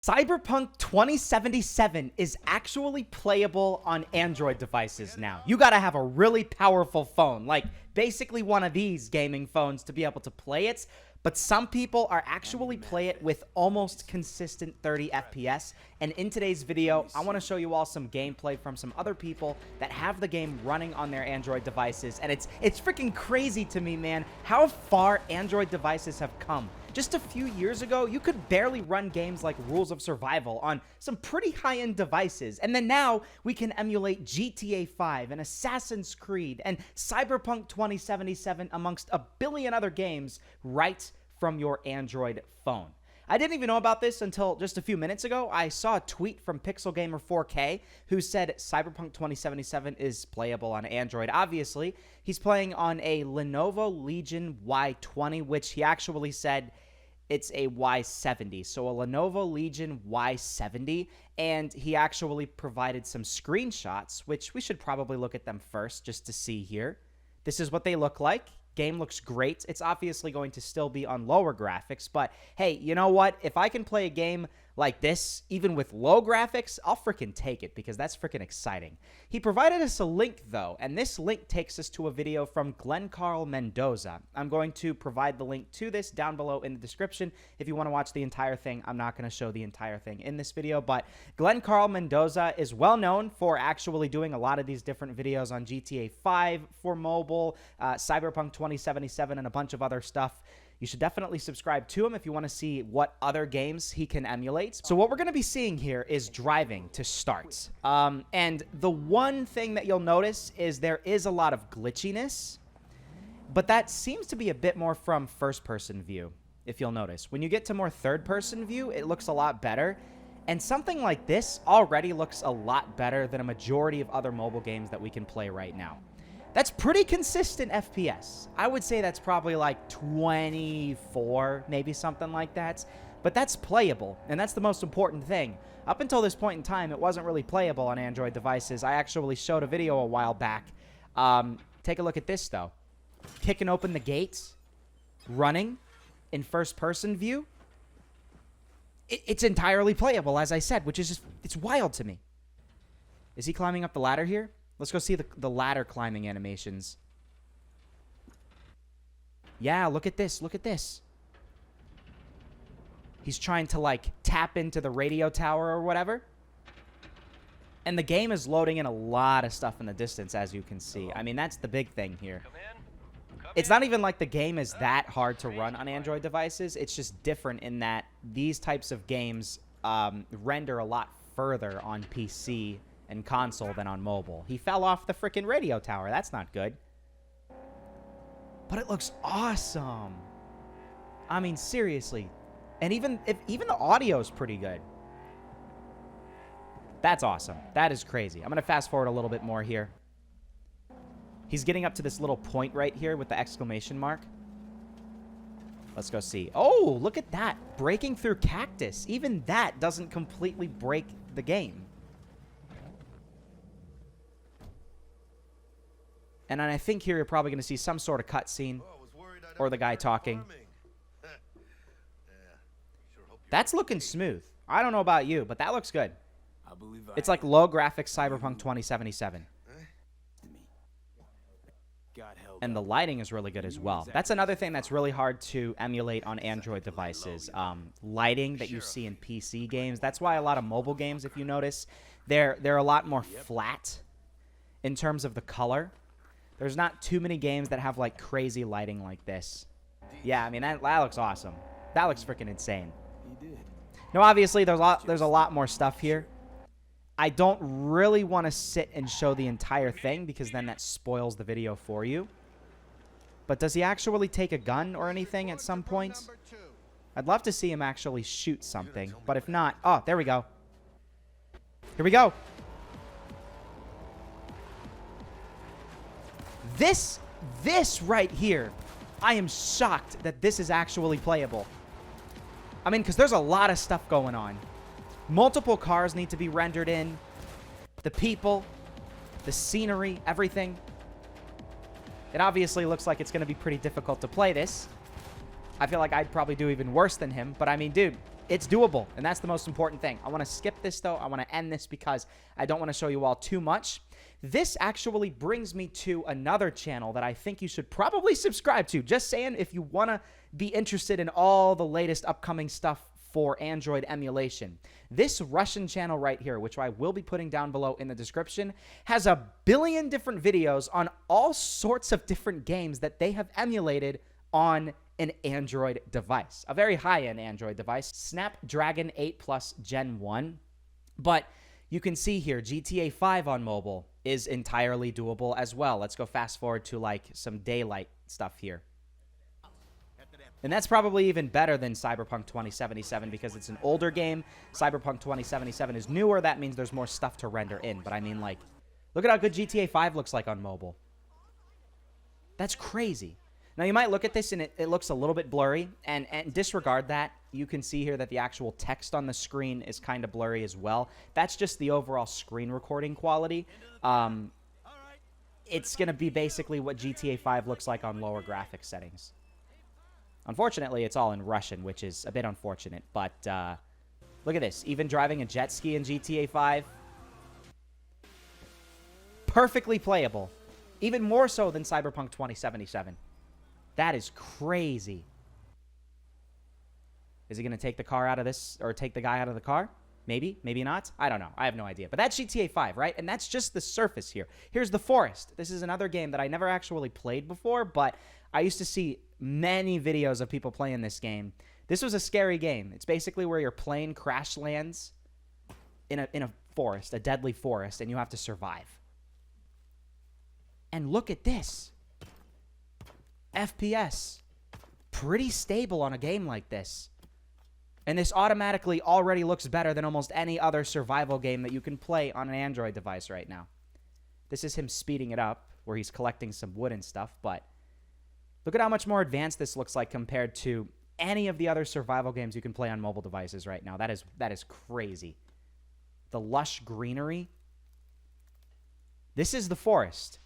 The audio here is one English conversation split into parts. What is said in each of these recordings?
Cyberpunk 2077 is actually playable on Android devices now. You gotta have a really powerful phone, like basically one of these gaming phones to be able to play it, but some people are actually play it with almost consistent 30 FPS, and in today's video, I want to show you all some gameplay from some other people that have the game running on their Android devices, and it's freaking crazy to me, man, how far Android devices have come. Just a few years ago, you could barely run games like Rules of Survival on some pretty high-end devices, and then now we can emulate GTA 5 and Assassin's Creed and Cyberpunk 2077 amongst a billion other games right from your Android phone. I didn't even know about this until just a few minutes ago. I saw a tweet from PixelGamer4K who said Cyberpunk 2077 is playable on Android. Obviously, he's playing on a Lenovo Legion Y20, which he actually said it's a Y70. So a Lenovo Legion Y70, and he actually provided some screenshots, which we should probably look at them first just to see here. This is what they look like. Game looks great. It's obviously going to still be on lower graphics, but hey, you know what? If I can play a game like this, even with low graphics, I'll freaking take it because that's freaking exciting. He provided us a link, though, and this link takes us to a video from Glencarl Mendoza. I'm going to provide the link to this down below in the description if you want to watch the entire thing. I'm not going to show the entire thing in this video, but Glencarl Mendoza is well known for actually doing a lot of these different videos on GTA 5 for mobile, Cyberpunk 2077, and a bunch of other stuff. You should definitely subscribe to him if you want to see what other games he can emulate. So what we're going to be seeing here is driving to start. And the one thing that you'll notice is there is a lot of glitchiness, but that seems to be a bit more from first-person view, if you'll notice. When you get to more third-person view, it looks a lot better. And something like this already looks a lot better than a majority of other mobile games that we can play right now. That's pretty consistent FPS. I would say that's probably like 24, maybe something like that. But that's playable, and that's the most important thing. Up until this point in time, it wasn't really playable on Android devices. I actually showed a video a while back. Take a look at this, though. Kicking open the gates, running in first-person view. It's entirely playable, as I said, which is just, it's wild to me. Is he climbing up the ladder here? Let's go see the ladder climbing animations. Yeah, look at this. Look at this. He's trying to, like, tap into the radio tower or whatever. And the game is loading in a lot of stuff in the distance, as you can see. I mean, that's the big thing here. It's not even like the game is that hard to run on Android devices. It's just different in that these types of games render a lot further on PC and console than on mobile. He fell off the freaking radio tower. That's not good. But it looks awesome. I mean, seriously. And even the audio is pretty good. That's awesome. That is crazy. I'm going to fast forward a little bit more here. He's getting up to this little point right here with the exclamation mark. Let's go see. Oh, look at that. Breaking through cactus. Even that doesn't completely break the game. And then I think here you're probably going to see some sort of cutscene or the guy talking. That's looking smooth. I don't know about you, but that looks good. It's like low graphics Cyberpunk 2077. And the lighting is really good as well. That's another thing that's really hard to emulate on Android devices. Lighting that you see in PC games. That's why a lot of mobile games, if you notice, they're a lot more flat in terms of the color. There's not too many games that have, like, crazy lighting like this. Yeah, I mean, that looks awesome. That looks freaking insane. Now, obviously, there's a lot more stuff here. I don't really want to sit and show the entire thing because then that spoils the video for you. But does he actually take a gun or anything at some point? I'd love to see him actually shoot something. But if not... Oh, there we go. Here we go. This right here, I am shocked that this is actually playable. I mean, because there's a lot of stuff going on. Multiple cars need to be rendered in. The people, the scenery, everything. It obviously looks like it's going to be pretty difficult to play this. I feel like I'd probably do even worse than him. But I mean, dude, It's doable, and that's the most important thing. I want to skip this, though. I want to end this because I don't want to show you all too much. This actually brings me to another channel that I think you should probably subscribe to. Just saying, if you want to be interested in all the latest upcoming stuff for Android emulation. This Russian channel right here, which I will be putting down below in the description, has a billion different videos on all sorts of different games that they have emulated on an Android device, a very high-end Android device, Snapdragon 8 Plus Gen 1. But you can see here, GTA 5 on mobile is entirely doable as well. Let's go fast forward to like some daylight stuff here. And that's probably even better than Cyberpunk 2077 because it's an older game. Cyberpunk 2077 is newer. That means there's more stuff to render in. But I mean, like, look at how good GTA 5 looks like on mobile. That's crazy. Now, you might look at this and it looks a little bit blurry. And disregard that. You can see here that the actual text on the screen is kind of blurry as well. That's just the overall screen recording quality. It's going to be basically what GTA 5 looks like on lower graphics settings. Unfortunately, it's all in Russian, which is a bit unfortunate. But look at this. Even driving a jet ski in GTA 5. Perfectly playable. Even more so than Cyberpunk 2077. That is crazy. Is he going to take the car out of this, or take the guy out of the car? Maybe, maybe not. I don't know. I have no idea. But that's GTA 5, right? And that's just the surface here. Here's the forest. This is another game that I never actually played before, but I used to see many videos of people playing this game. This was a scary game. It's basically where your plane crash lands in a forest, a deadly forest, and you have to survive. And look at this. FPS. Pretty stable on a game like this. And this automatically already looks better than almost any other survival game that you can play on an Android device right now. This is him speeding it up, where he's collecting some wood and stuff, but look at how much more advanced this looks like compared to any of the other survival games you can play on mobile devices right now. That is crazy. The lush greenery. This is the forest.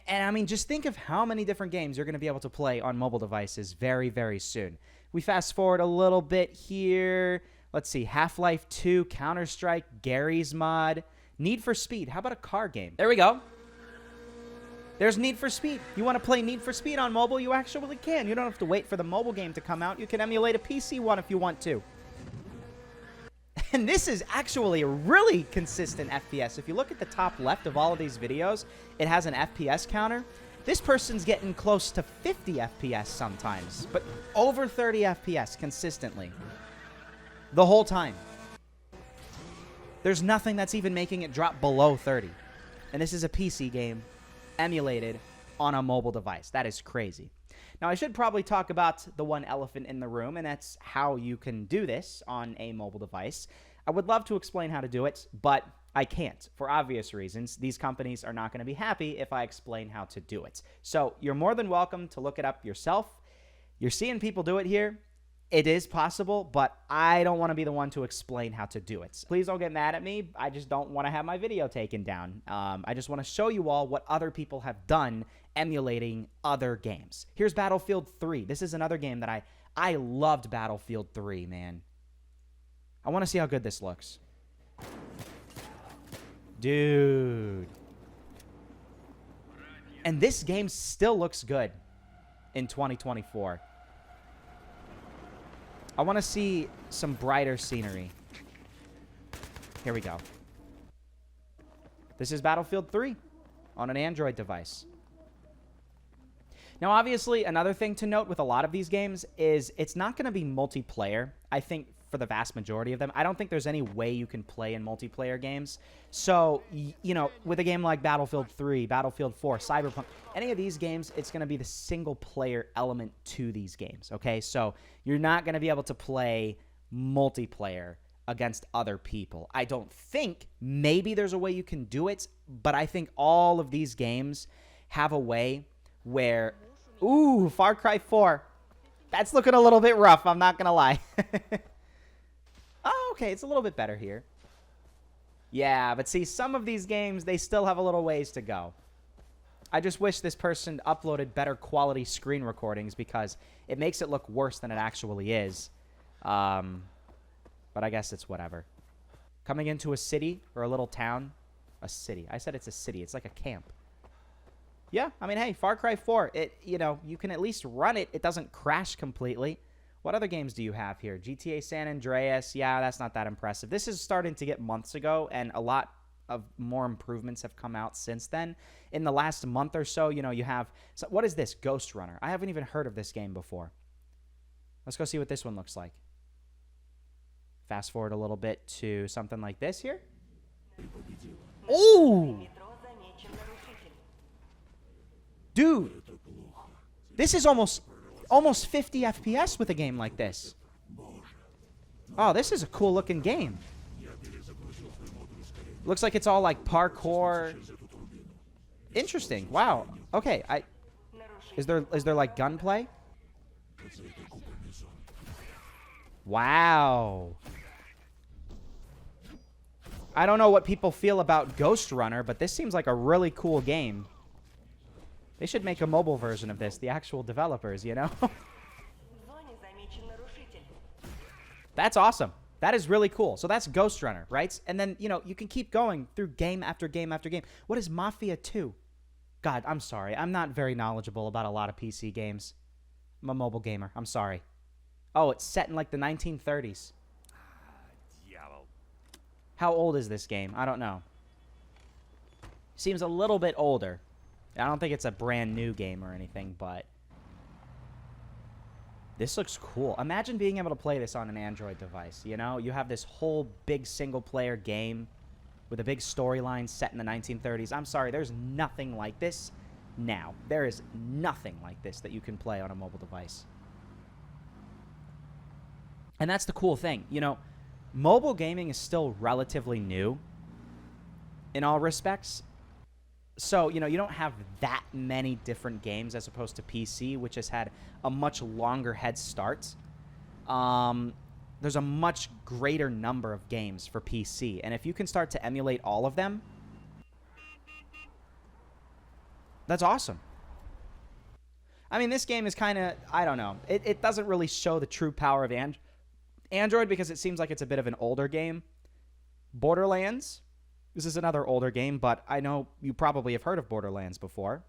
And I mean, just think of how many different games you're going to be able to play on mobile devices very, very soon. We fast forward a little bit here. Let's see. Half-Life 2, Counter-Strike, Gary's Mod, Need for Speed. How about a car game? There we go. There's Need for Speed. You want to play Need for Speed on mobile? You actually can. You don't have to wait for the mobile game to come out. You can emulate a PC one if you want to. And this is actually a really consistent FPS. If you look at the top left of all of these videos, it has an FPS counter. This person's getting close to 50 FPS sometimes, but over 30 FPS consistently. The whole time. There's nothing that's even making it drop below 30. And this is a PC game emulated on a mobile device. That is crazy. Now, I should probably talk about the one elephant in the room, and that's how you can do this on a mobile device. I would love to explain how to do it, but I can't for obvious reasons. These companies are not going to be happy if I explain how to do it. So you're more than welcome to look it up yourself. You're seeing people do it here. It is possible, but I don't want to be the one to explain how to do it. Please don't get mad at me. I just don't want to have my video taken down. I just want to show you all what other people have done emulating other games. Here's Battlefield 3. This is another game that I loved Battlefield 3, man. I want to see how good this looks. Dude. And this game still looks good in 2024. I want to see some brighter scenery. Here we go. This is Battlefield 3 on an Android device. Now, obviously, another thing to note with a lot of these games is it's not going to be multiplayer. I think for the vast majority of them, I don't think there's any way you can play in multiplayer games. So, you know, with a game like Battlefield 3, Battlefield 4, Cyberpunk, any of these games, it's going to be the single-player element to these games, okay? So you're not going to be able to play multiplayer against other people. I don't think. Maybe there's a way you can do it, but I think all of these games have a way where... Ooh, Far Cry 4. That's looking a little bit rough, I'm not going to lie. Oh, okay, it's a little bit better here. Yeah, but see, some of these games, they still have a little ways to go. I just wish this person uploaded better quality screen recordings because it makes it look worse than it actually is. But I guess it's whatever. Coming into a city or a little town. A city. I said it's a city. It's like a camp. Yeah, I mean, hey, Far Cry 4. You can at least run it. It doesn't crash completely. What other games do you have here? GTA San Andreas. Yeah, that's not that impressive. This is starting to get months ago, and a lot of more improvements have come out since then. In the last month or so, you have... So what is this? Ghostrunner. I haven't even heard of this game before. Let's go see what this one looks like. Fast forward a little bit to something like this here. Oh! Dude! This is almost 50 FPS with a game like this. Oh, this is a cool looking game. Looks like it's all like parkour. Interesting. Wow. Okay. Is there like gunplay? Wow. I don't know what people feel about Ghostrunner, but this seems like a really cool game. They should make a mobile version of this, the actual developers, That's awesome. That is really cool. So that's Ghostrunner, right? And then, you can keep going through game after game after game. What is Mafia 2? God, I'm sorry. I'm not very knowledgeable about a lot of PC games. I'm a mobile gamer. I'm sorry. Oh, it's set in like the 1930s. How old is this game? I don't know. Seems a little bit older. I don't think it's a brand new game or anything, but this looks cool. Imagine being able to play this on an Android device, You have this whole big single-player game with a big storyline set in the 1930s. I'm sorry, there's nothing like this now. There is nothing like this that you can play on a mobile device. And that's the cool thing. Mobile gaming is still relatively new in all respects. So, you don't have that many different games as opposed to PC, which has had a much longer head start. There's a much greater number of games for PC. And if you can start to emulate all of them, that's awesome. I mean, this game is kind of, I don't know. It doesn't really show the true power of Android because it seems like it's a bit of an older game. Borderlands. This is another older game, but I know you probably have heard of Borderlands before.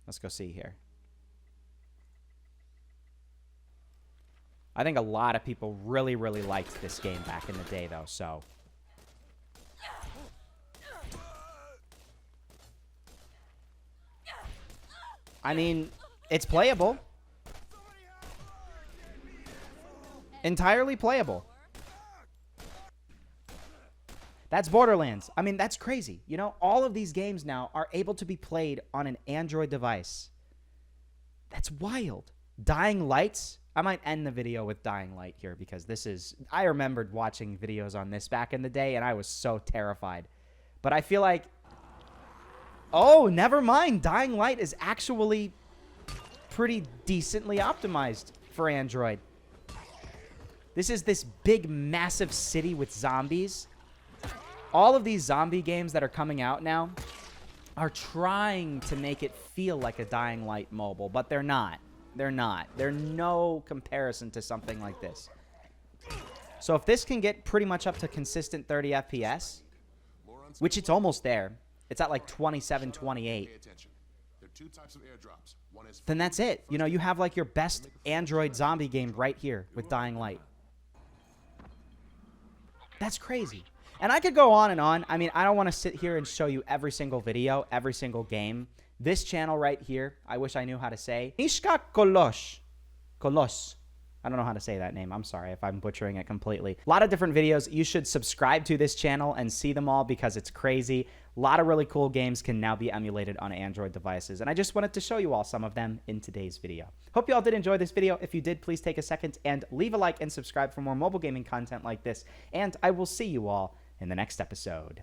Let's go see here. I think a lot of people really, really liked this game back in the day, though, so... I mean, it's playable. Entirely playable. That's Borderlands. I mean, that's crazy. All of these games now are able to be played on an Android device. That's wild. Dying Light. I might end the video with Dying Light here because I remembered watching videos on this back in the day and I was so terrified. But I feel like, oh, never mind. Dying Light is actually pretty decently optimized for Android. This is this big, massive city with zombies. All of these zombie games that are coming out now are trying to make it feel like a Dying Light mobile, but they're not. They're not. They're no comparison to something like this. So if this can get pretty much up to consistent 30 FPS, which it's almost there, it's at like 27, 28, then that's it. You have like your best Android zombie game right here with Dying Light. That's crazy. And I could go on and on. I mean, I don't want to sit here and show you every single video, every single game. This channel right here, I wish I knew how to say. Ishka Kolos. Kolos. I don't know how to say that name. I'm sorry if I'm butchering it completely. A lot of different videos. You should subscribe to this channel and see them all because it's crazy. A lot of really cool games can now be emulated on Android devices. And I just wanted to show you all some of them in today's video. Hope you all did enjoy this video. If you did, please take a second and leave a like and subscribe for more mobile gaming content like this. And I will see you all in the next episode.